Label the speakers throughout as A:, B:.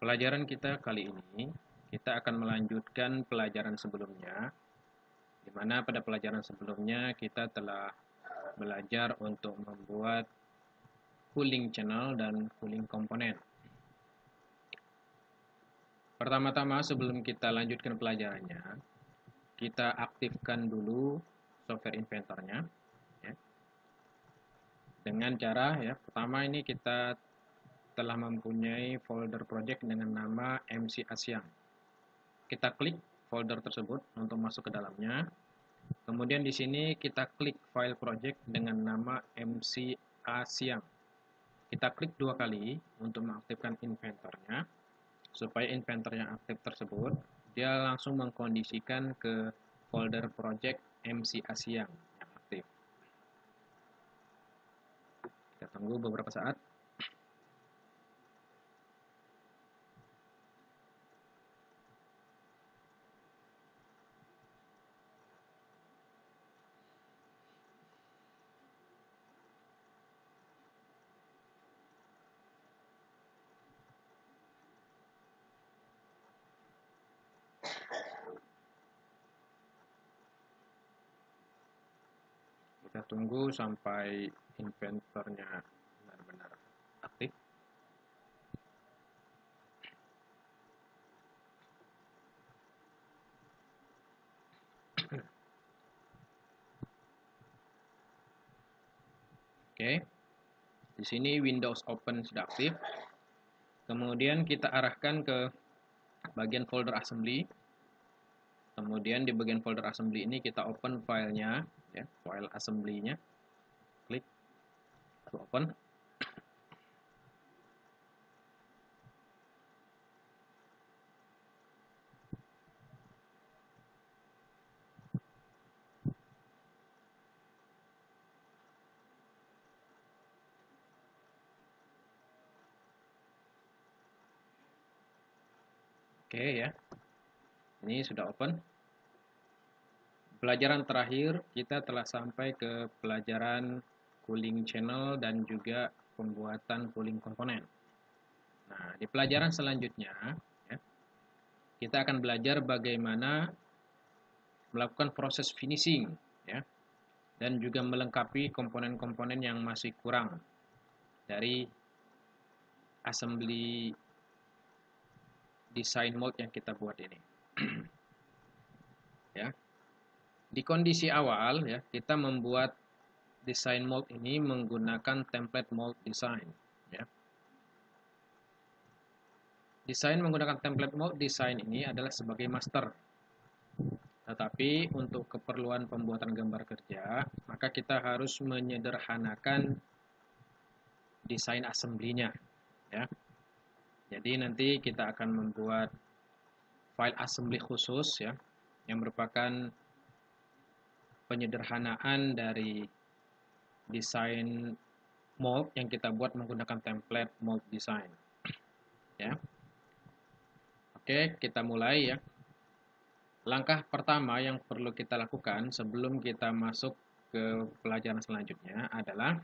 A: Pelajaran kita kali ini, kita akan melanjutkan pelajaran sebelumnya, di mana pada pelajaran sebelumnya kita telah belajar untuk membuat cooling channel dan cooling komponen. Pertama-tama sebelum kita lanjutkan pelajarannya, kita aktifkan dulu software inventornya. Ya. Dengan cara, pertama ini kita telah mempunyai folder project dengan nama MC Asyang. Kita klik folder tersebut untuk masuk ke dalamnya. Kemudian di sini kita klik file project dengan nama MC Asyang. Kita klik 2 kali untuk mengaktifkan inventornya. Supaya inventornya aktif tersebut, dia langsung mengkondisikan ke folder project MC Asyang yang aktif. Kita tunggu beberapa saat. Kita tunggu sampai inventornya benar-benar aktif. Oke. Di sini Windows Open sudah aktif. Kemudian kita arahkan ke bagian folder assembly. Kemudian di bagian folder assembly ini kita open filenya, file assembly-nya. Klik lalu open. Oke ya. Ini sudah open. Pelajaran terakhir kita telah sampai ke pelajaran cooling channel dan juga pembuatan cooling komponen. Nah, di pelajaran selanjutnya kita akan belajar bagaimana melakukan proses finishing dan juga melengkapi komponen-komponen yang masih kurang dari assembly design mode yang kita buat ini. Ya. Di kondisi awal kita membuat design mode ini menggunakan template mode design. Desain menggunakan template mode design ini adalah sebagai master. Tetapi untuk keperluan pembuatan gambar kerja, maka kita harus menyederhanakan desain assembly-nya. Jadi nanti kita akan membuat file assembly khusus yang merupakan penyederhanaan dari desain mold yang kita buat menggunakan template mold design. Oke, kita mulai . Langkah pertama yang perlu kita lakukan sebelum kita masuk ke pelajaran selanjutnya adalah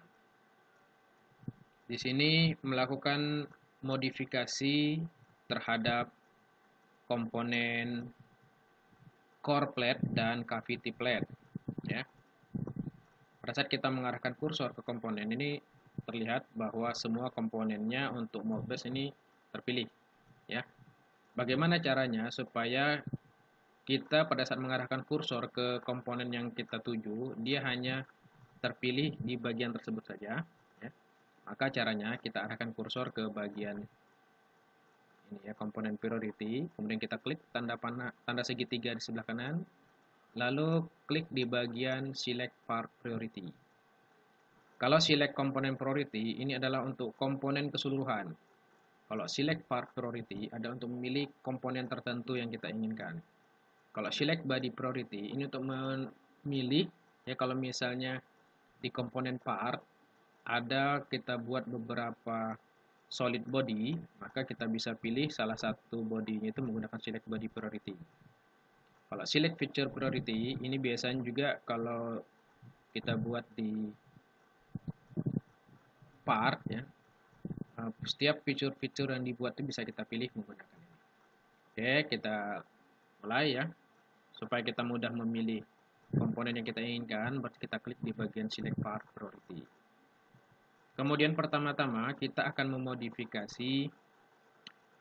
A: di sini melakukan modifikasi terhadap komponen core plate dan cavity plate. Pada saat kita mengarahkan kursor ke komponen ini, terlihat bahwa semua komponennya untuk Modbus ini terpilih. Bagaimana caranya supaya kita pada saat mengarahkan kursor ke komponen yang kita tuju, dia hanya terpilih di bagian tersebut saja. Maka caranya kita arahkan kursor ke bagian ini komponen priority, kemudian kita klik tanda segitiga di sebelah kanan, lalu klik di bagian select part priority. Kalau select komponen priority ini adalah untuk komponen keseluruhan. Kalau select part priority ada untuk memilih komponen tertentu yang kita inginkan. Kalau select body priority ini untuk memilih kalau misalnya di komponen part ada kita buat beberapa solid body, maka kita bisa pilih salah satu bodinya itu menggunakan select body priority. Kalau select feature priority ini biasanya juga kalau kita buat di part Setiap fitur-fitur yang dibuat itu bisa kita pilih menggunakan ini. Oke, kita mulai ya. Supaya kita mudah memilih komponen yang kita inginkan, berarti kita klik di bagian Select Part Priority. Kemudian pertama-tama kita akan memodifikasi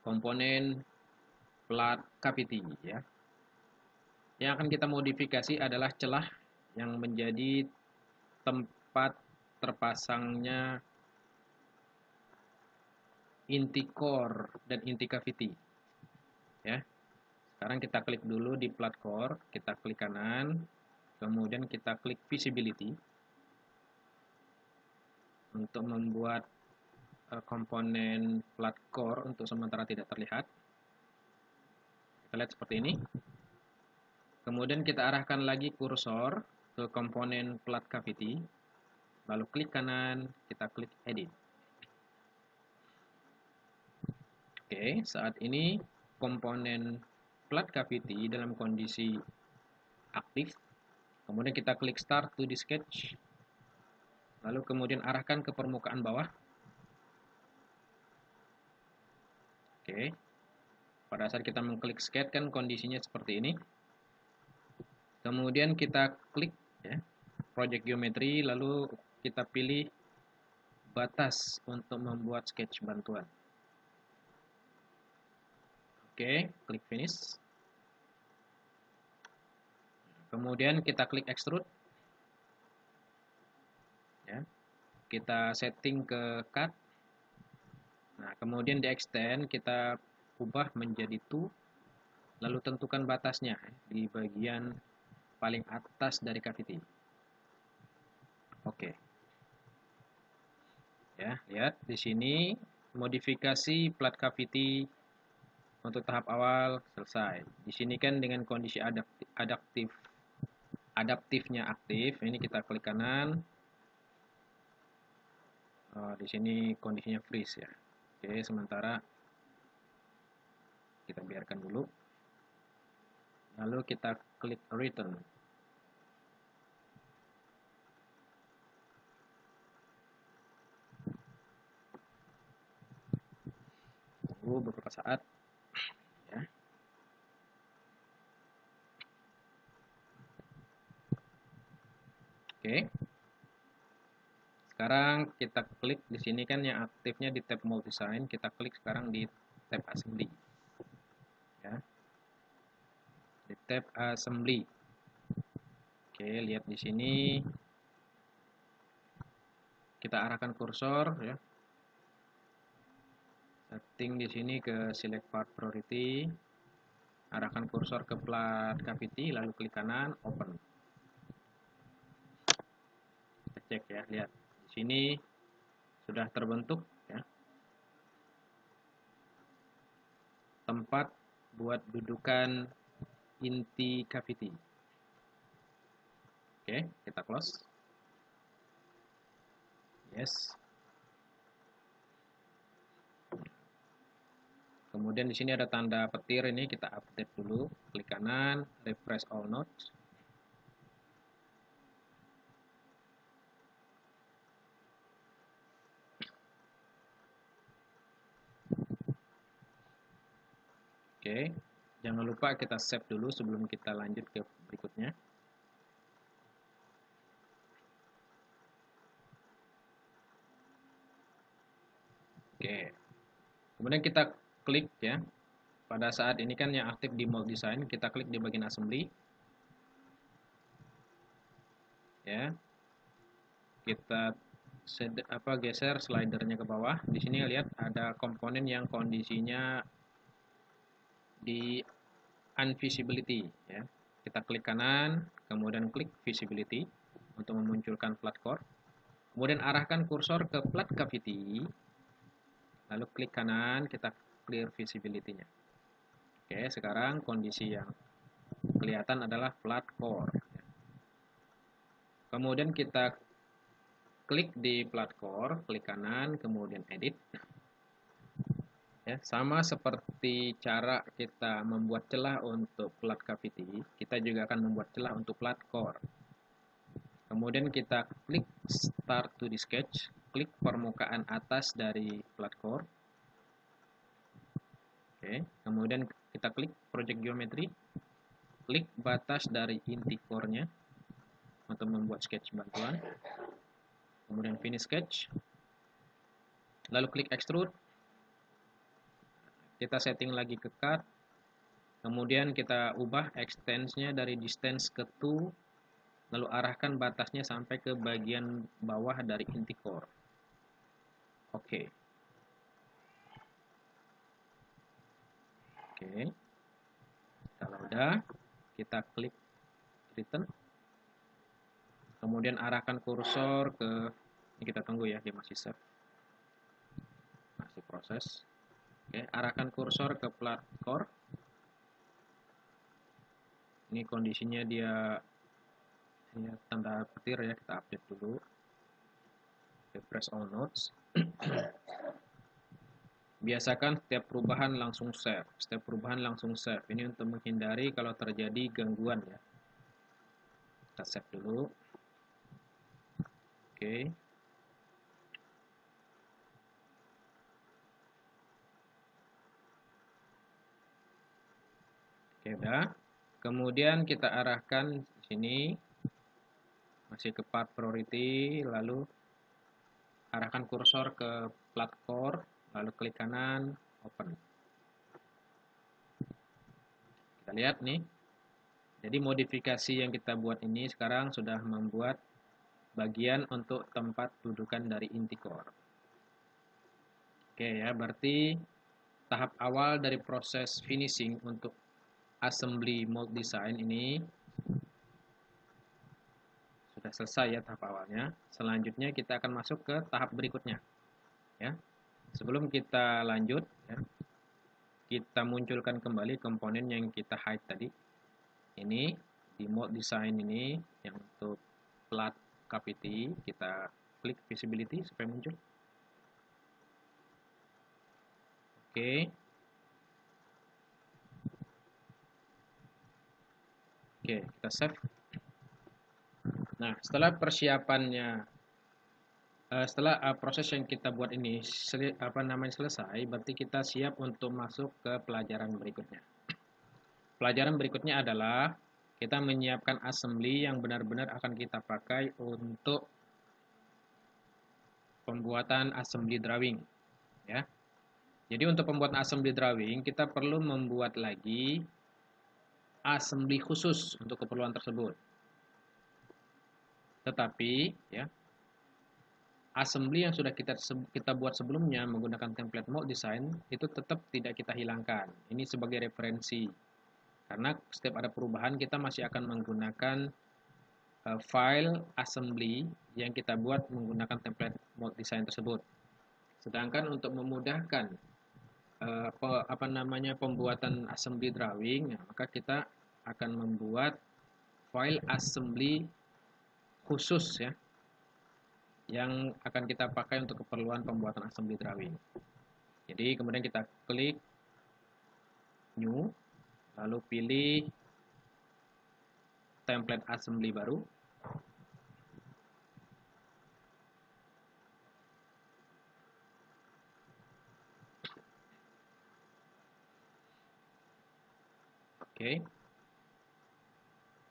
A: komponen plat cavity ya. Yang akan kita modifikasi adalah celah yang menjadi tempat terpasangnya inti core dan inti cavity ya. Sekarang kita klik dulu di plat core, kita klik kanan, kemudian kita klik visibility untuk membuat komponen plat core untuk sementara tidak terlihat. Kita lihat seperti ini. Kemudian kita arahkan lagi kursor ke komponen plat cavity, lalu klik kanan, kita klik edit. Oke, saat ini komponen plat cavity dalam kondisi aktif. Kemudian kita klik start to the sketch, lalu kemudian arahkan ke permukaan bawah. Oke, pada saat kita mengklik sketch kan kondisinya seperti ini. Kemudian kita klik ya, project geometry, lalu kita pilih batas untuk membuat sketch bantuan. Oke, klik finish. Kemudian kita klik extrude. Ya, kita setting ke cut. Nah, kemudian di extend kita ubah menjadi 2, lalu tentukan batasnya di bagian paling atas dari cavity. Oke. Ya, lihat di sini modifikasi plat cavity untuk tahap awal selesai. Di sini kan dengan kondisi adaptifnya aktif. Ini kita klik kanan. Di sini kondisinya freeze ya. Oke, sementara kita biarkan dulu. Lalu kita klik return. Tunggu beberapa saat ya. Oke. Sekarang kita klik di sini kan yang aktifnya di tab Mold Design, kita klik sekarang di tab Assembly. Ya. Di tab Assembly. Oke, lihat di sini kita arahkan kursor ya. Setting di sini ke Select Part Priority. Arahkan kursor ke plat cavity, lalu klik kanan, open. Kita cek ya, lihat di sini sudah terbentuk ya tempat buat dudukan inti cavity. Oke, kita close. Yes. Kemudian di sini ada tanda petir, ini kita update dulu. Klik kanan, refresh all nodes. Oke, jangan lupa kita save dulu sebelum kita lanjut ke berikutnya. Oke, kemudian kita klik ya. Pada saat ini kan yang aktif di Mold Design, kita klik di bagian Assembly. Ya, kita geser slidernya ke bawah. Di sini lihat ada komponen yang kondisinya di unvisibility ya. Kita klik kanan, kemudian klik visibility untuk memunculkan plat core. Kemudian arahkan kursor ke plat cavity. Lalu klik kanan, kita clear visibility-nya. Oke, sekarang kondisi yang kelihatan adalah plat core. Kemudian kita klik di plat core, klik kanan, kemudian edit. Ya, sama seperti cara kita membuat celah untuk plat cavity, kita juga akan membuat celah untuk plat core. Kemudian kita klik start to the sketch, klik permukaan atas dari plat core. Oke, kemudian kita klik project geometry, klik batas dari inti core-nya untuk membuat sketch bantuan. Kemudian finish sketch. Lalu klik extrude. Kita setting lagi ke cut. Kemudian kita ubah extends-nya dari distance ke 2, lalu arahkan batasnya sampai ke bagian bawah dari inti core. Oke. Oke. Kalau udah, kita klik return. Kemudian arahkan kursor ke, ini kita tunggu ya, dia masih save. Masih proses. Oke, arahkan kursor ke plat core. Ini kondisinya dia tanda petir ya, kita update dulu. Oke, press all nodes. Biasakan setiap perubahan langsung save. Setiap perubahan langsung save. Ini untuk menghindari kalau terjadi gangguan ya. Kita save dulu. Oke. Oke, udah. Kemudian kita arahkan di sini masih ke part priority, lalu arahkan kursor ke plat core, lalu klik kanan, open. Kita lihat nih. Jadi modifikasi yang kita buat ini sekarang sudah membuat bagian untuk tempat dudukan dari inti core. Oke ya, berarti tahap awal dari proses finishing untuk assembly mold design ini sudah selesai ya tahap awalnya. Selanjutnya kita akan masuk ke tahap berikutnya. Ya. Sebelum kita lanjut, ya, kita munculkan kembali komponen yang kita hide tadi. Ini di mold design ini yang untuk plat cavity, kita klik visibility supaya muncul. Oke. Oke, kita save. Nah, setelah persiapannya, setelah proses yang kita buat ini selesai, berarti kita siap untuk masuk ke pelajaran berikutnya. Pelajaran berikutnya adalah kita menyiapkan assembly yang benar-benar akan kita pakai untuk pembuatan assembly drawing. Ya. Jadi untuk pembuatan assembly drawing, kita perlu membuat lagi assembly khusus untuk keperluan tersebut. Tetapi, ya, assembly yang sudah kita buat sebelumnya menggunakan template mold design itu tetap tidak kita hilangkan. Ini sebagai referensi. Karena setiap ada perubahan kita masih akan menggunakan file assembly yang kita buat menggunakan template mold design tersebut. Sedangkan untuk memudahkan pembuatan assembly drawing, maka kita akan membuat file assembly khusus ya, yang akan kita pakai untuk keperluan pembuatan assembly drawing. Jadi kemudian kita klik new, lalu pilih template assembly baru. Oke.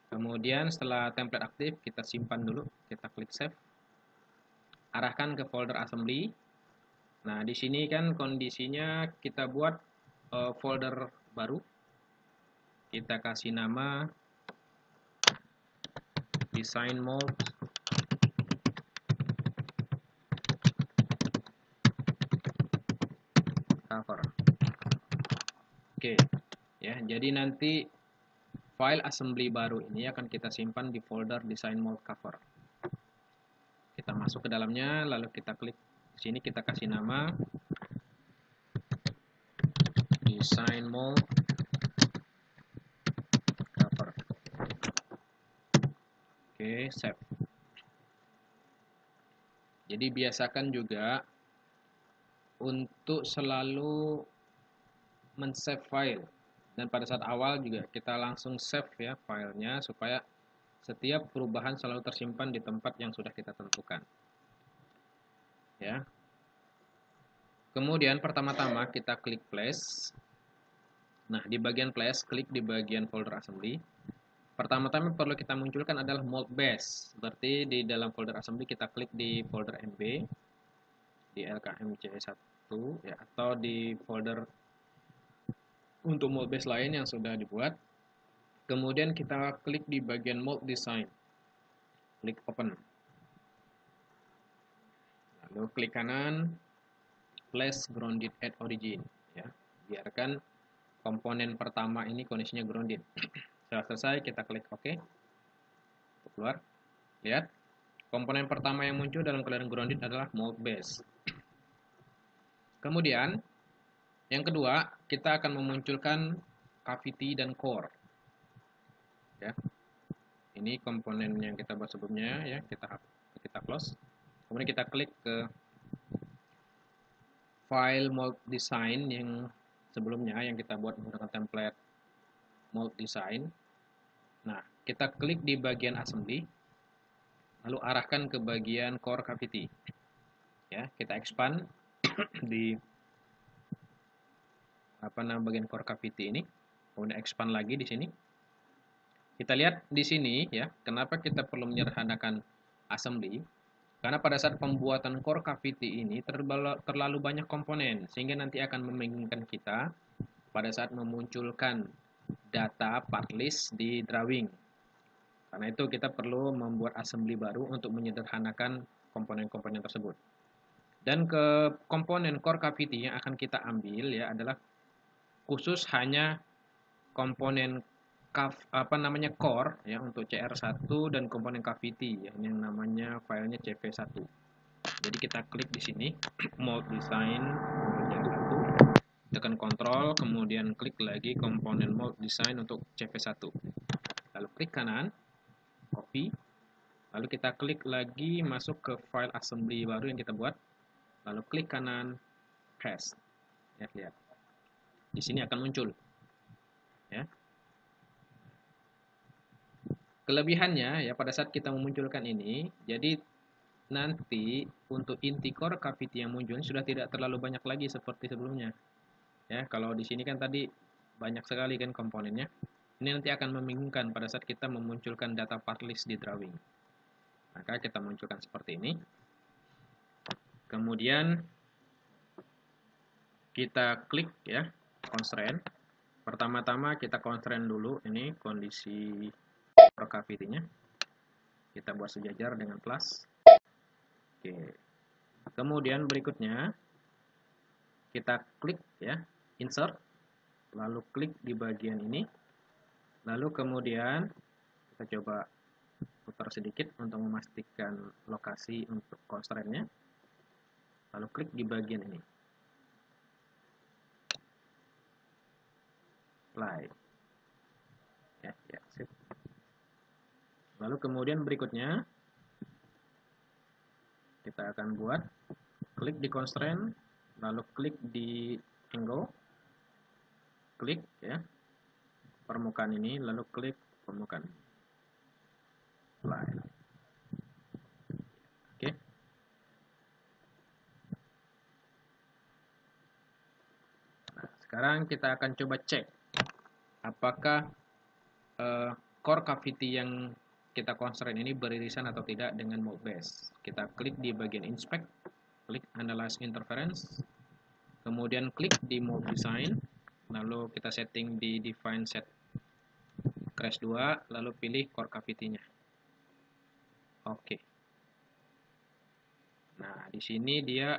A: Kemudian setelah template aktif, kita simpan dulu, kita klik save. Arahkan ke folder assembly. Nah, di sini kan kondisinya kita buat folder baru. Kita kasih nama design mold cover. Oke, ya. Jadi nanti file assembly baru ini akan kita simpan di folder design mold cover. Kita masuk ke dalamnya, lalu kita klik di sini, kita kasih nama design mold cover. Oke, save. Jadi biasakan juga untuk selalu men-save file, dan pada saat awal juga kita langsung save ya filenya supaya setiap perubahan selalu tersimpan di tempat yang sudah kita tentukan. ya. Kemudian pertama-tama kita klik flash. Nah, di bagian flash, klik di bagian folder assembly. Pertama-tama perlu kita munculkan adalah mold base. Berarti di dalam folder assembly kita klik di folder MB, di LKMC1 ya, atau di folder untuk mold base lain yang sudah dibuat. Kemudian kita klik di bagian mold design. Klik open. Lalu klik kanan, flash grounded at origin ya. Biarkan komponen pertama ini kondisinya grounded. Setelah selesai kita klik OK. Keluar. Lihat, komponen pertama yang muncul dalam keadaan grounded adalah mold base. Kemudian yang kedua, kita akan memunculkan cavity dan core. Ya. Ini komponen yang kita bahas sebelumnya ya, kita close. Kemudian kita klik ke file mold design yang sebelumnya yang kita buat menggunakan template mold design. Nah, kita klik di bagian assembly, lalu arahkan ke bagian core cavity. Ya, kita expand di bagian core cavity ini. Kemudian expand lagi di sini. Kita lihat di sini ya, kenapa kita perlu menyederhanakan assembly? Karena pada saat pembuatan core cavity ini terlalu banyak komponen, sehingga nanti akan membingungkan kita pada saat memunculkan data part list di drawing. Karena itu kita perlu membuat assembly baru untuk menyederhanakan komponen-komponen tersebut. Dan ke komponen core cavity yang akan kita ambil ya adalah khusus hanya komponen core ya untuk CR1 dan komponen cavity ya, yang namanya filenya CV1. Jadi kita klik di sini mold design CR1, tekan kontrol, kemudian klik lagi komponen mold design untuk CV1. Lalu klik kanan, copy. Lalu kita klik lagi masuk ke file assembly baru yang kita buat. Lalu klik kanan, paste. Ya, lihat. Di sini akan muncul. Ya. Kelebihannya ya pada saat kita memunculkan ini, jadi nanti untuk inti core cavity yang muncul sudah tidak terlalu banyak lagi seperti sebelumnya. Ya, kalau di sini kan tadi banyak sekali kan komponennya. Ini nanti akan membingungkan pada saat kita memunculkan data part list di drawing. Maka kita munculkan seperti ini. Kemudian kita klik ya, constraint. Pertama-tama kita constraint dulu ini kondisi core cavity-nya. Kita buat sejajar dengan plus. Oke. Kemudian berikutnya kita klik ya, insert, lalu klik di bagian ini. Lalu kemudian kita coba putar sedikit untuk memastikan lokasi untuk constraint-nya. Lalu klik di bagian ini. Apply. Ya, sip. Lalu kemudian berikutnya kita akan buat klik di constraint, lalu klik di angle, klik ya permukaan ini, lalu klik permukaan. Apply. Oke. Nah, sekarang kita akan coba cek apakah core cavity yang kita constraint ini beririsan atau tidak dengan mold base. Kita klik di bagian inspect, klik analyze interference, kemudian klik di mold design, lalu kita setting di define set crash 2, lalu pilih core cavity-nya. Oke. Nah, di sini dia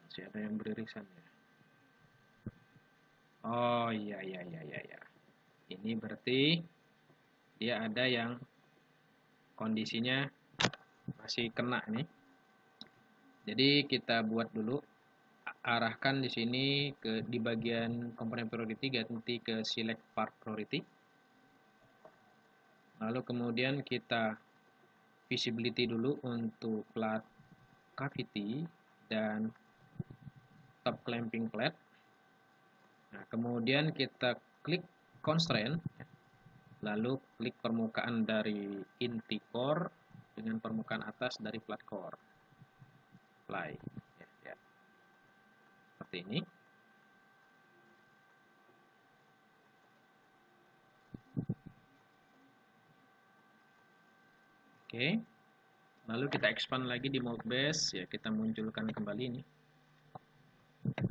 A: masih ada yang beririsan ya. Oh iya. Ini berarti dia ada yang kondisinya masih kena nih. Jadi kita buat dulu, arahkan di sini di bagian komponen priority, ganti ke select part priority. Lalu kemudian kita visibility dulu untuk plat cavity dan top clamping plate. Nah, kemudian kita klik constraint, lalu klik permukaan dari inti core, dengan permukaan atas dari flat core. Apply. Ya. Seperti ini. Oke. Lalu kita expand lagi di mold base, ya kita munculkan kembali ini.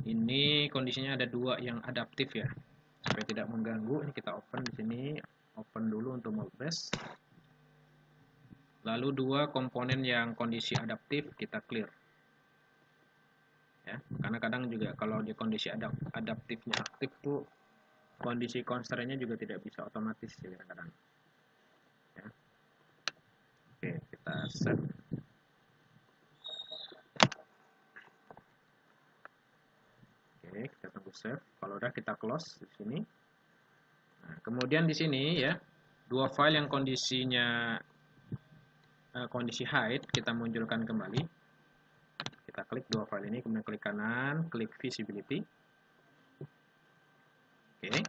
A: Ini kondisinya ada dua yang adaptif ya, supaya tidak mengganggu. Ini kita open di sini, open dulu untuk mold base. Lalu dua komponen yang kondisi adaptif kita clear. Ya, karena kadang juga kalau di kondisi adaptifnya aktif tuh kondisi constraint-nya juga tidak bisa otomatis ya kadang. Ya. Oke, kita set. Oke, kita tunggu save. Kalau udah kita close di sini. Nah, kemudian di sini ya, dua file yang kondisinya kondisi hide kita munculkan kembali. Kita klik dua file ini, kemudian klik kanan, klik visibility. Oke,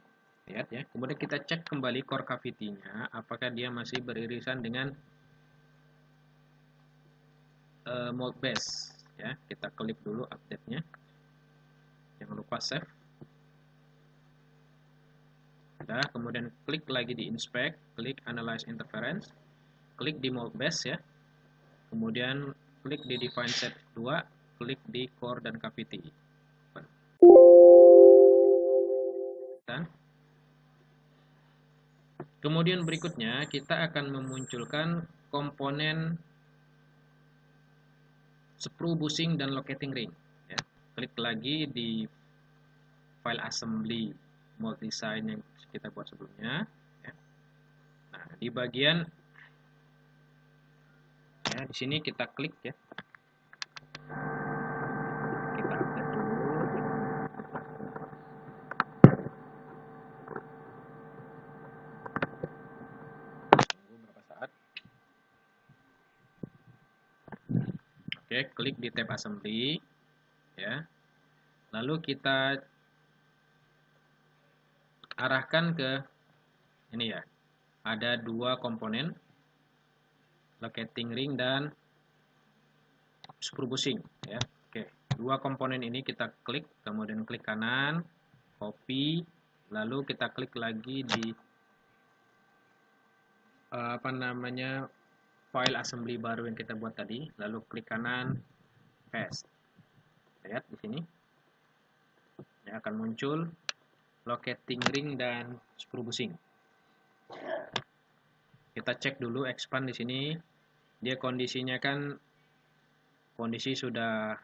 A: lihat ya. Kemudian kita cek kembali core cavity-nya, apakah dia masih beririsan dengan mold base. Ya, kita klik dulu update-nya. Jangan lupa save. Nah, kemudian klik lagi di inspect, klik analyze interference, klik di mold base ya. Kemudian klik di define set 2, klik di core dan cavity. Dan kemudian berikutnya kita akan memunculkan komponen sprue bushing dan locating ring. Ya. Klik lagi di file assembly mold design yang kita buat sebelumnya. Ya. Nah, di bagian ya di sini kita klik ya. Kita update dulu. Tunggu beberapa saat. Oke, klik di tab assembly ya. Lalu kita arahkan ke ini ya. Ada dua komponen, locating ring dan sprue bushing ya. Oke, dua komponen ini kita klik, kemudian klik kanan, copy, lalu kita klik lagi di file assembly baru yang kita buat tadi, lalu klik kanan, paste. Lihat di sini. Ya, akan muncul locating ring dan sprue bushing. Kita cek dulu expand di sini. Dia kondisinya kan kondisi sudah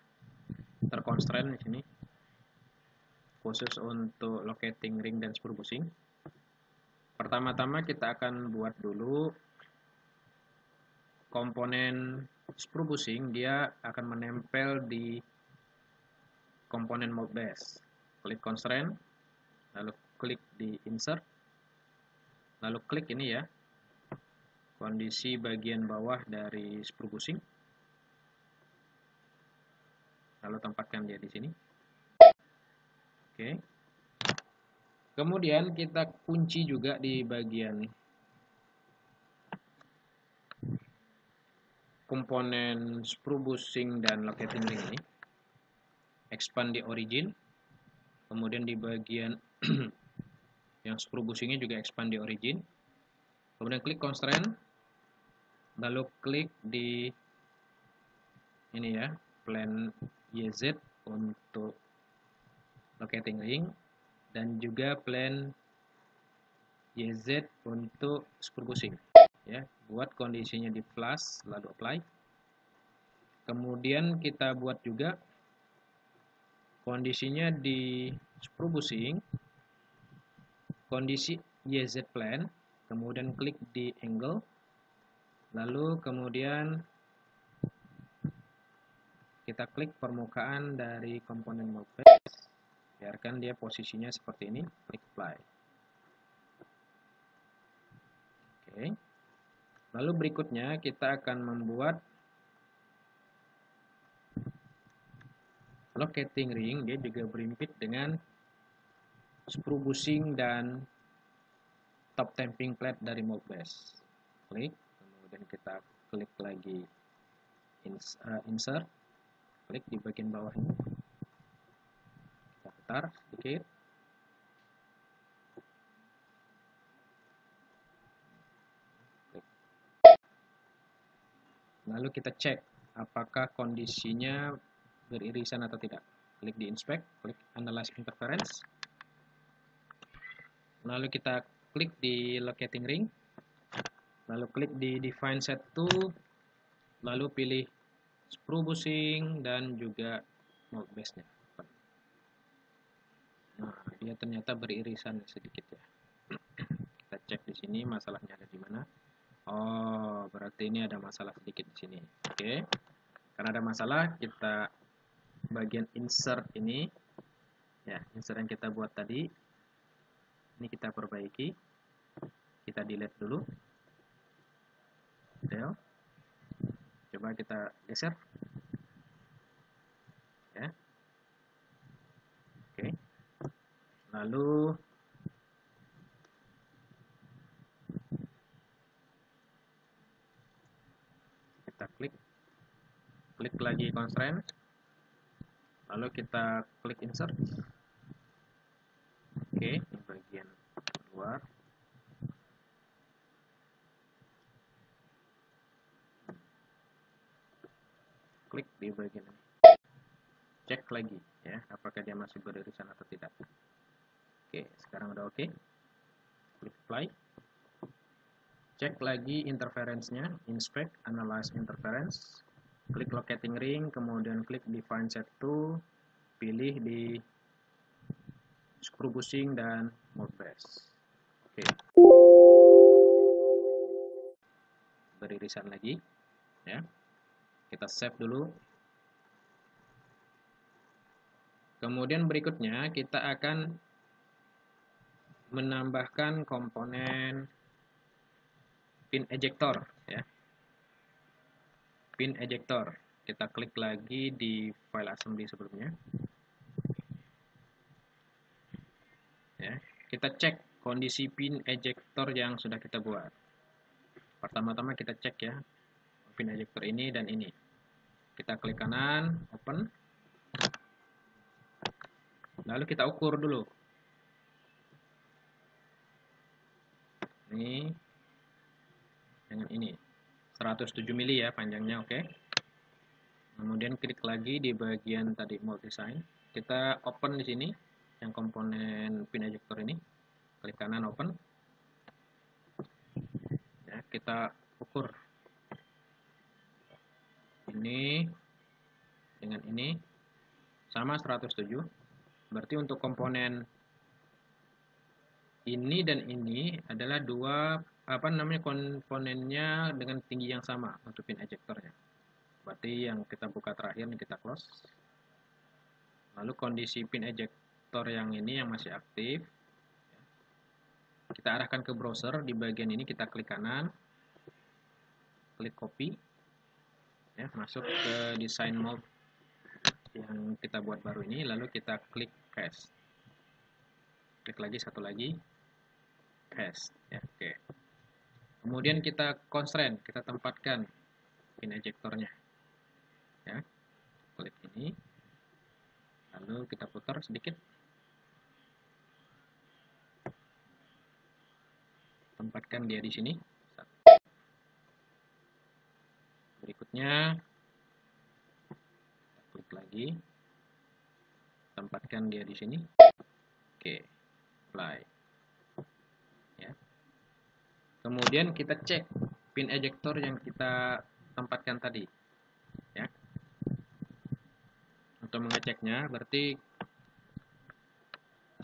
A: terconstrain di sini. Khusus untuk locating ring dan sprue bushing. Pertama-tama kita akan buat dulu komponen sprue bushing, dia akan menempel di komponen mold base. Klik constraint, lalu klik di insert, lalu klik ini ya, kondisi bagian bawah dari sprue bushing, lalu tempatkan dia di sini. Oke. Kemudian kita kunci juga di bagian komponen sprue bushing dan locating ring ini. Expand di origin. Kemudian di bagian yang sprue bushingnya juga expand di origin. Kemudian klik constraint. Lalu klik di ini ya, plan YZ untuk locating ring. Dan juga plan YZ untuk sprue bushing ya, buat kondisinya di flash lalu apply. Kemudian kita buat juga kondisinya di sprue bushing, kondisi YZ plan, kemudian klik di angle, lalu kemudian kita klik permukaan dari komponen mold base. Biarkan dia posisinya seperti ini, klik apply. Oke. Lalu berikutnya kita akan membuat locating ring, dia juga berimpit dengan sprue bushing dan top tamping plate dari mold base. Klik, kemudian kita klik lagi insert, klik di bagian bawah ini, kita putar sedikit. Lalu kita cek apakah kondisinya beririsan atau tidak. Klik di inspect, klik analyze interference. Lalu kita klik di locating ring. Lalu klik di define set to, lalu pilih screw bushing dan juga mold base-nya. Nah, dia ternyata beririsan sedikit ya. Kita cek di sini masalahnya ada di mana. Oh, berarti ini ada masalah sedikit di sini. Oke. Karena ada masalah, kita bagian insert ini ya, insert yang kita buat tadi ini kita perbaiki. Kita delete dulu. Del. Coba kita geser. Ya. Oke. Lalu kita klik lagi constraint, lalu kita klik insert. Oke, ini bagian luar. Klik di bagian ini, cek lagi ya apakah dia masih beririsan atau tidak. Oke, sekarang udah oke. Klik apply, cek lagi interference-nya, inspect, analyze interference, klik locating ring, kemudian klik define set to, pilih di screw bushing dan mold base. Oke, beririsan lagi ya. Kita save dulu. Kemudian berikutnya kita akan menambahkan komponen pin ejector ya. Pin ejector. Kita klik lagi di file assembly sebelumnya. Ya, kita cek kondisi pin ejector yang sudah kita buat. Pertama-tama kita cek ya pin ejector ini dan ini. Kita klik kanan, open. Lalu kita ukur dulu. Ini dengan ini. 107 mili ya panjangnya, oke. Kemudian klik lagi di bagian tadi mold design. Kita open di sini yang komponen pin ejector ini. Klik kanan open. Ya, kita ukur. Ini dengan ini sama 107. Berarti untuk komponen ini dan ini adalah dua komponennya dengan tinggi yang sama untuk pin ejectornya. Berarti yang kita buka terakhir ini kita close. Lalu kondisi pin ejector yang ini yang masih aktif, kita arahkan ke browser. Di bagian ini kita klik kanan, klik copy ya, masuk ke design mold yang kita buat baru ini, lalu kita klik paste. Klik lagi satu lagi, paste ya, oke. Kemudian kita constraint, kita tempatkan pin ejectornya ya. Klik ini, lalu kita putar sedikit, tempatkan dia di sini. Berikutnya klik lagi, tempatkan dia di sini. Oke, apply ya. Kemudian kita cek pin ejector yang kita tempatkan tadi ya. Untuk mengeceknya berarti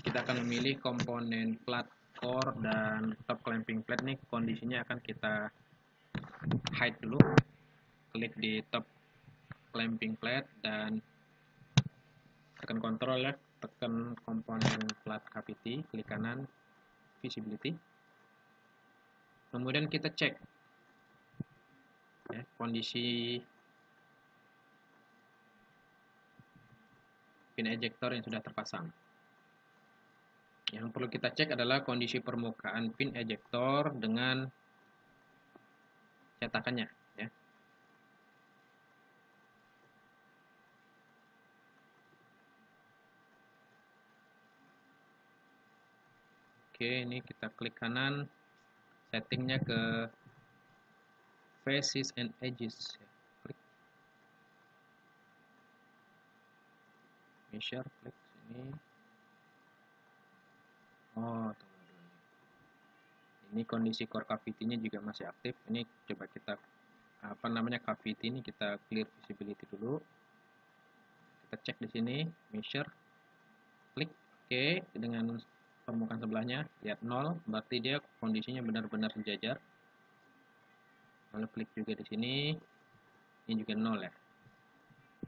A: kita akan memilih komponen flat core dan top clamping plate. Nih kondisinya akan kita hide dulu. Klik di top clamping plate dan tekan kontrol ya, tekan komponen flat cavity, klik kanan visibility. Kemudian kita cek ya, kondisi pin ejector yang sudah terpasang. Yang perlu kita cek adalah kondisi permukaan pin ejector dengan cetakannya ya. Oke, ini kita klik kanan, settingnya ke faces and edges. Klik measure, klik sini. Oh, tunggu dulu. Ini kondisi core cavity-nya juga masih aktif. Ini coba kita cavity ini kita clear visibility dulu. Kita cek di sini, measure, klik, oke, dengan permukaan sebelahnya, lihat 0, berarti dia kondisinya benar-benar sejajar. Lalu klik juga di sini, ini juga 0 ya.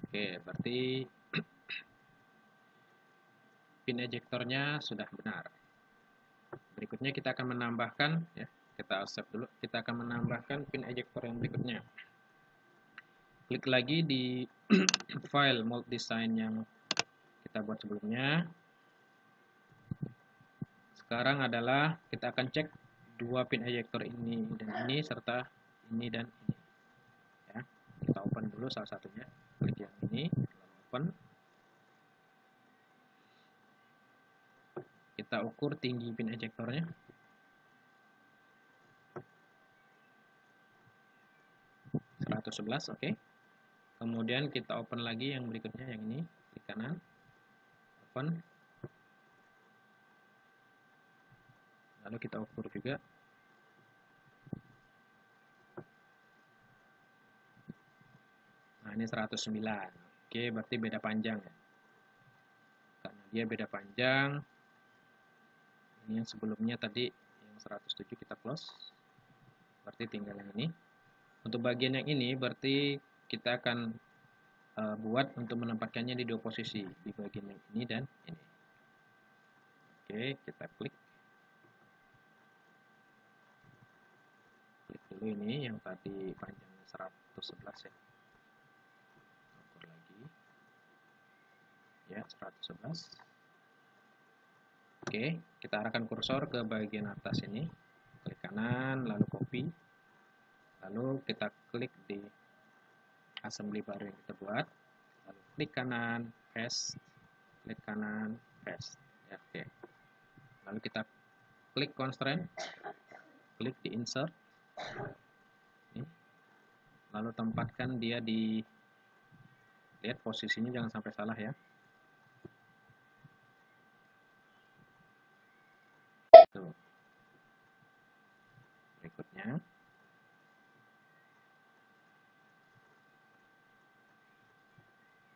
A: Oke, berarti pin ejectornya sudah benar. Berikutnya kita akan menambahkan, ya, kita accept dulu, kita akan menambahkan pin ejector yang berikutnya. Klik lagi di file mold design yang kita buat sebelumnya. Sekarang adalah kita akan cek dua pin ejector ini dan ini serta ini dan ini. Ya, kita open dulu salah satunya. Klik yang ini, open. Kita ukur tinggi pin ejectornya. Oke. Kemudian kita open lagi yang berikutnya, yang ini, klik kanan, open. Lalu kita ukur juga. Nah, ini 109. Oke, berarti beda panjang ya. Karena dia beda panjang. Ini yang sebelumnya tadi yang 107 kita close. Berarti tinggal yang ini. Untuk bagian yang ini berarti kita akan buat untuk menempatkannya di dua posisi, di bagian yang ini dan ini. Oke, kita klik. Klik dulu ini yang tadi panjangnya 111 ya. Ukur lagi. Ya, 111. Oke, kita arahkan kursor ke bagian atas ini. Klik kanan, lalu copy. Lalu kita klik di assembly baru yang kita buat. Lalu klik kanan, paste. Klik kanan, paste. Ya, oke. Lalu kita klik constraint. Klik di insert. Ini. Lalu tempatkan dia di, lihat posisinya jangan sampai salah ya. Tuh. Berikutnya.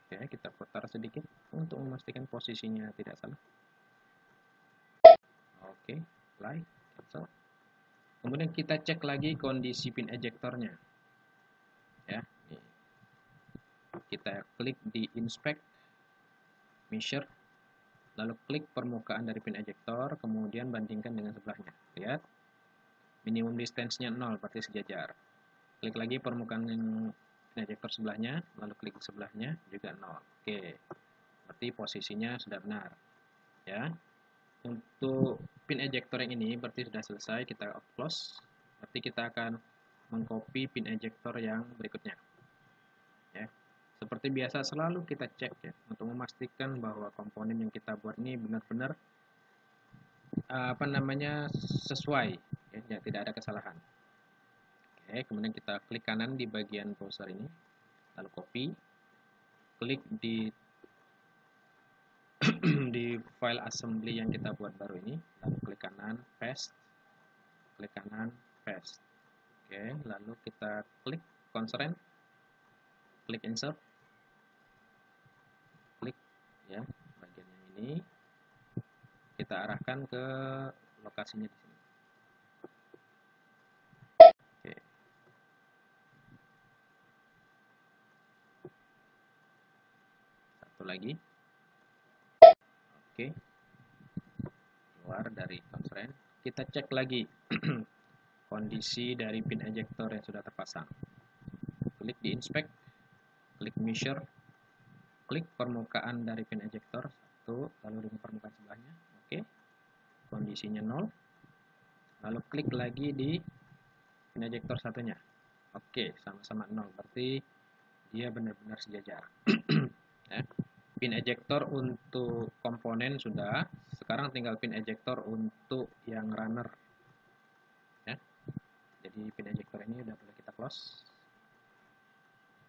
A: Oke, kita putar sedikit untuk memastikan posisinya tidak salah. Oke, play, cancel. Kemudian kita cek lagi kondisi pin ejectornya. Ya, nih. Kita klik di inspect, measure, lalu klik permukaan dari pin ejector, kemudian bandingkan dengan sebelahnya. Lihat, minimum distance-nya 0, berarti sejajar. Klik lagi permukaan pin ejector sebelahnya, lalu klik sebelahnya juga 0. Oke, berarti posisinya sudah benar. Ya, untuk pin ejector yang ini berarti sudah selesai, kita close. Berarti kita akan mengcopy pin ejector yang berikutnya. Ya, seperti biasa selalu kita cek ya untuk memastikan bahwa komponen yang kita buat ini benar-benar sesuai, ya, tidak ada kesalahan. Oke, kemudian kita klik kanan di bagian browser ini, lalu copy, klik di di file assembly yang kita buat baru ini, lalu klik kanan, paste, klik kanan, paste. Oke, lalu kita klik constraint, klik insert, klik ya bagian yang ini, kita arahkan ke lokasinya di sini. Oke. Satu lagi. Oke. Keluar dari constraint, kita cek lagi kondisi dari pin ejector yang sudah terpasang. Klik di inspect, klik measure, klik permukaan dari pin ejector satu, lalu dengan permukaan sebelahnya. Oke, kondisinya 0. Lalu klik lagi di pin ejector satunya. Oke, sama-sama 0, berarti dia benar-benar sejajar. Ya. Pin ejector untuk komponen sudah sekarang tinggal pin ejector untuk yang runner ya. Jadi pin ejector ini udah boleh kita close,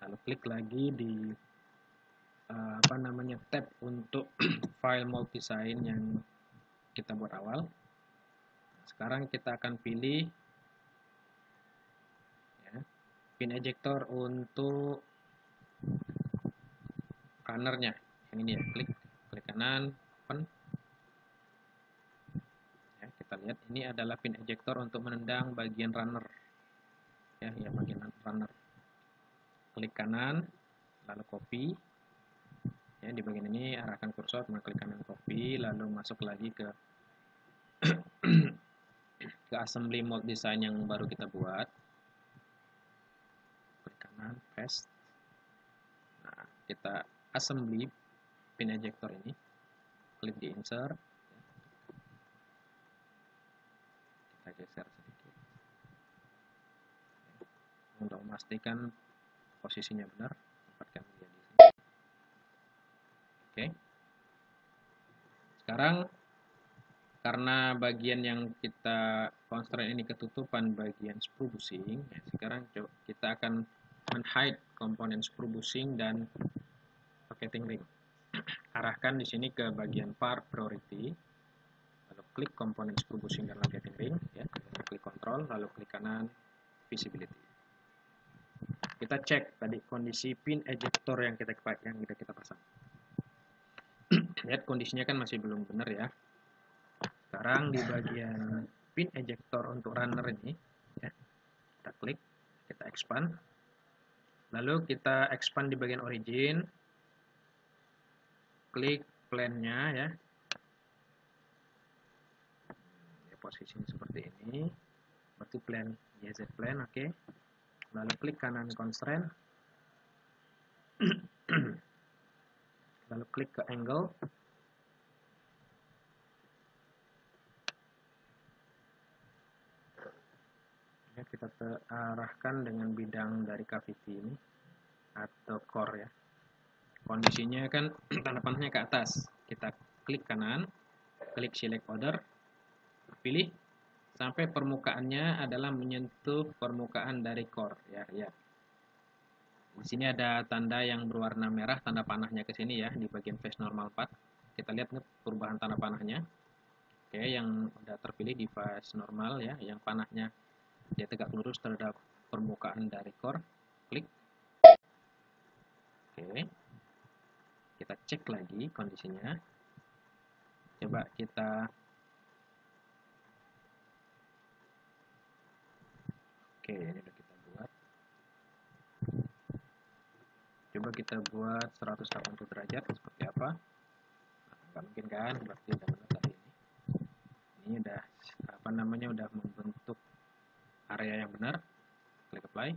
A: lalu klik lagi di tab untuk file multisign yang kita buat awal. Sekarang kita akan pilih ya, pin ejector untuk runnernya yang ini ya, klik kanan open ya. Kita lihat ini adalah pin ejector untuk menendang bagian runner ya, bagian runner. Klik kanan lalu copy ya, di bagian ini arahkan kursor, klik kanan copy, lalu masuk lagi ke assembly mode design yang baru kita buat. Klik kanan paste. Nah, kita assembly pin ejector ini, klik di insert, kita geser sedikit untuk memastikan posisinya benar, tempatkan dia di sini. Oke. Sekarang karena bagian yang kita constraint ini ketutupan bagian screw bushing, ya, sekarang kita akan men-hide komponen screw bushing dan locating ring. Arahkan di sini ke bagian part priority, lalu klik komponen screw bushing dan locating ring, ya, klik control, lalu klik kanan visibility. Kita cek tadi kondisi pin ejector yang kita pasang. Lihat kondisinya kan masih belum benar ya. Sekarang di bagian pin ejector untuk runner ini ya, kita klik, kita expand, lalu kita expand di bagian origin, klik plane-nya ya, posisinya seperti ini, berarti plane YZ plane, oke. Lalu klik kanan constraint, lalu klik ke angle, ya, kita arahkan dengan bidang dari cavity ini atau core ya. Kondisinya kan tanda panahnya ke atas, kita klik kanan, klik select order, pilih sampai permukaannya adalah menyentuh permukaan dari core ya. Di sini ada tanda yang berwarna merah, tanda panahnya ke sini ya, di bagian face normal path. Kita lihat nih perubahan tanda panahnya. Oke, yang udah terpilih di face normal ya, yang panahnya dia tegak lurus terhadap permukaan dari core. Klik. Oke. Kita cek lagi kondisinya. Coba kita Oke, ini udah kita buat. Coba kita buat 180 derajat seperti apa? Nah, nggak mungkin kan? Berarti udah benar tadi ini. Ini udah udah membentuk area yang benar. Klik apply.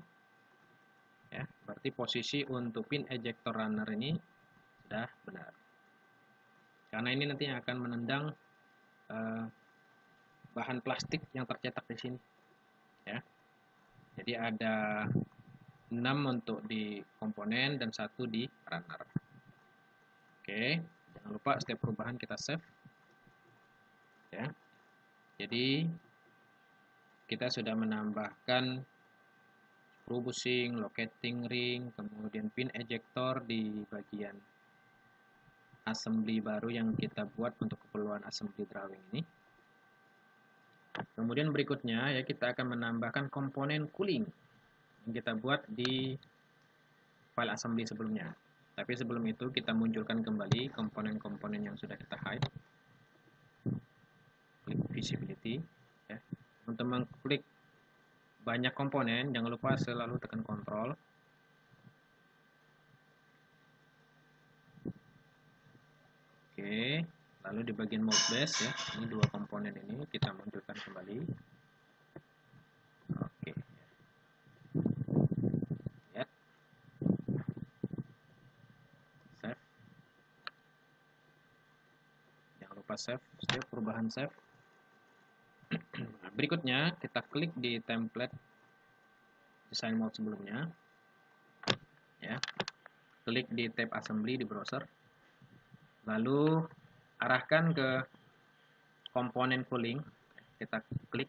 A: Ya, berarti posisi untuk pin ejector runner ini sudah benar. Karena ini nanti akan menendang bahan plastik yang tercetak di sini. Ya. Jadi ada 6 untuk di komponen dan 1 di runner. Oke, jangan lupa setiap perubahan kita save. Ya. Jadi kita sudah menambahkan screw bushing, locating ring, kemudian pin ejector di bagian assembly baru yang kita buat untuk keperluan assembly drawing ini. Kemudian berikutnya ya kita akan menambahkan komponen cooling yang kita buat di file assembly sebelumnya. Tapi sebelum itu kita munculkan kembali komponen-komponen yang sudah kita hide. Klik visibility ya. Untuk mengklik banyak komponen jangan lupa selalu tekan kontrol. Oke, lalu di bagian mode base ya, ini 2 komponen ini kita munculkan kembali. Oke. Ya. Save. Jangan lupa save, setiap perubahan save. Nah, berikutnya kita klik di template design mode sebelumnya. Ya. Klik di tab assembly di browser. Lalu arahkan ke komponen cooling, kita klik,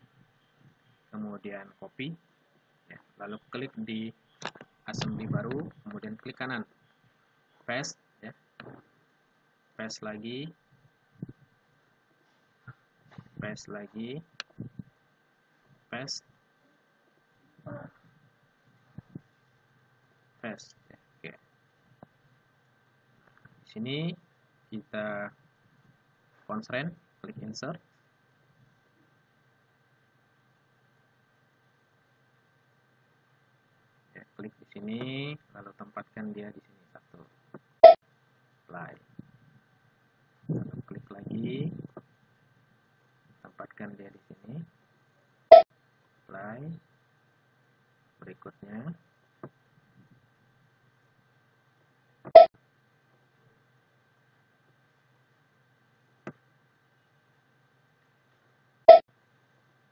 A: kemudian copy, ya, lalu klik di assembly baru, kemudian klik kanan, paste, ya, paste lagi, paste lagi, paste, paste, ya. Oke. Di sini kita constraint, klik insert, ya, klik di sini, lalu tempatkan dia di sini satu, apply, lalu klik lagi, tempatkan dia di sini, apply, berikutnya,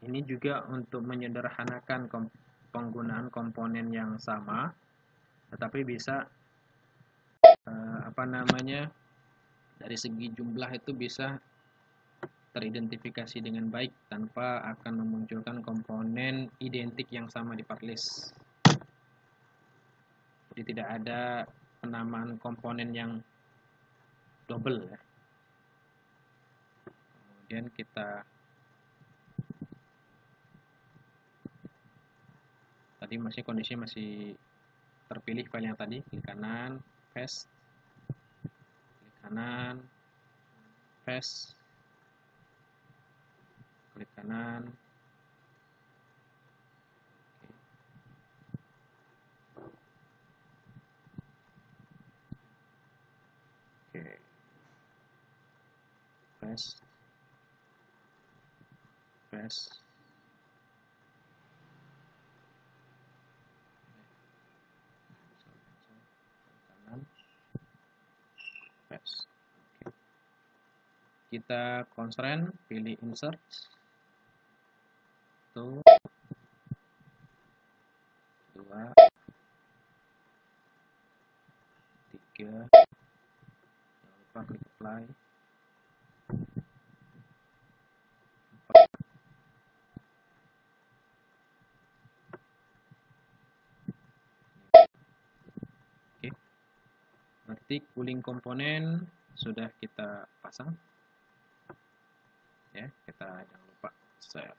A: ini juga untuk menyederhanakan penggunaan komponen yang sama, tetapi bisa dari segi jumlah itu bisa teridentifikasi dengan baik tanpa akan memunculkan komponen identik yang sama di part list. Jadi tidak ada penamaan komponen yang double, ya. Kemudian kita tadi kondisi masih terpilih file yang tadi, klik kanan, paste, klik kanan, paste, klik kanan, oke, paste, paste, kanan, paste. Oke. Kita constraint, pilih insert, 1, 2, 3, jangan lupa klik apply, 4. Oke, berarti cooling komponen sudah kita pasang, ya. Kita jangan lupa save.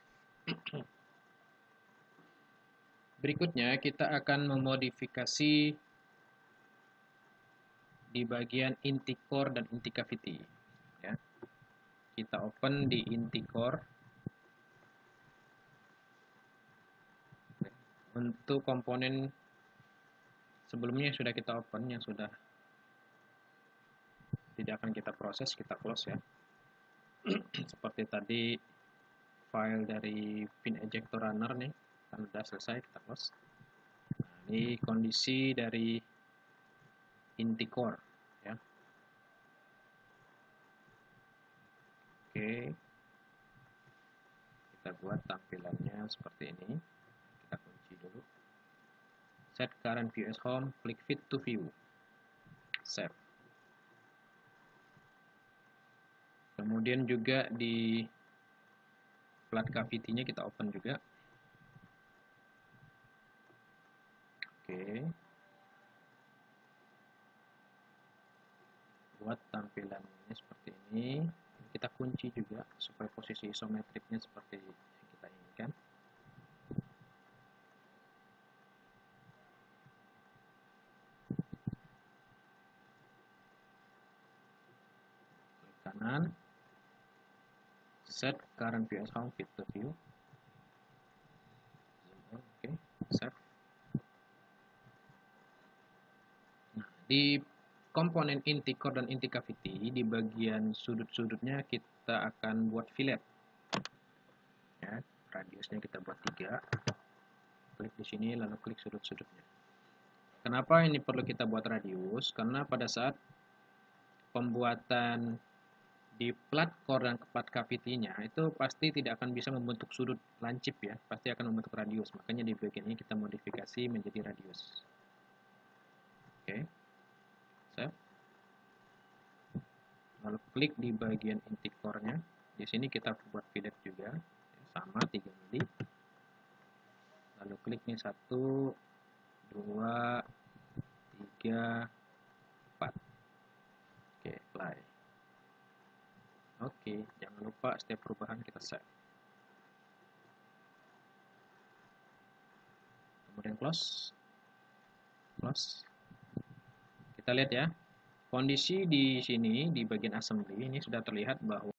A: Berikutnya kita akan memodifikasi di bagian inti core dan inti cavity, ya. Kita open di inti core. Untuk komponen sebelumnya sudah kita open, yang sudah tidak akan kita proses, kita close, ya. Seperti tadi file dari pin ejector runner nih kan sudah selesai, kita close. Nah, ini kondisi dari inti core, ya. Oke, kita buat tampilannya seperti ini. Kita kunci dulu, set current view as home, klik fit to view, save. Kemudian juga di flat cavity-nya kita open juga. Oke, buat tampilannya seperti ini. Kita kunci juga supaya posisi isometriknya seperti yang kita inginkan. Klik kanan, set current view as home, fit to view. Oke, save. Nah, di komponen inti core dan inti cavity, di bagian sudut-sudutnya kita akan buat fillet, ya. Radiusnya kita buat 3. Klik di sini lalu klik sudut-sudutnya. Kenapa ini perlu kita buat radius? Karena pada saat pembuatan di plat core dan plat cavity-nya itu pasti tidak akan bisa membentuk sudut lancip, ya. Pasti akan membentuk radius. Makanya di bagian ini kita modifikasi menjadi radius. Oke, save. Lalu klik di bagian inti core-nya, Di sini kita buat fillet juga, sama 3 mili. Lalu klik nih 1, 2, 3, 4. Oke, apply. Oke, jangan lupa setiap perubahan kita save. Kemudian close. Kita lihat ya, kondisi di sini di bagian assembly ini sudah terlihat bahwa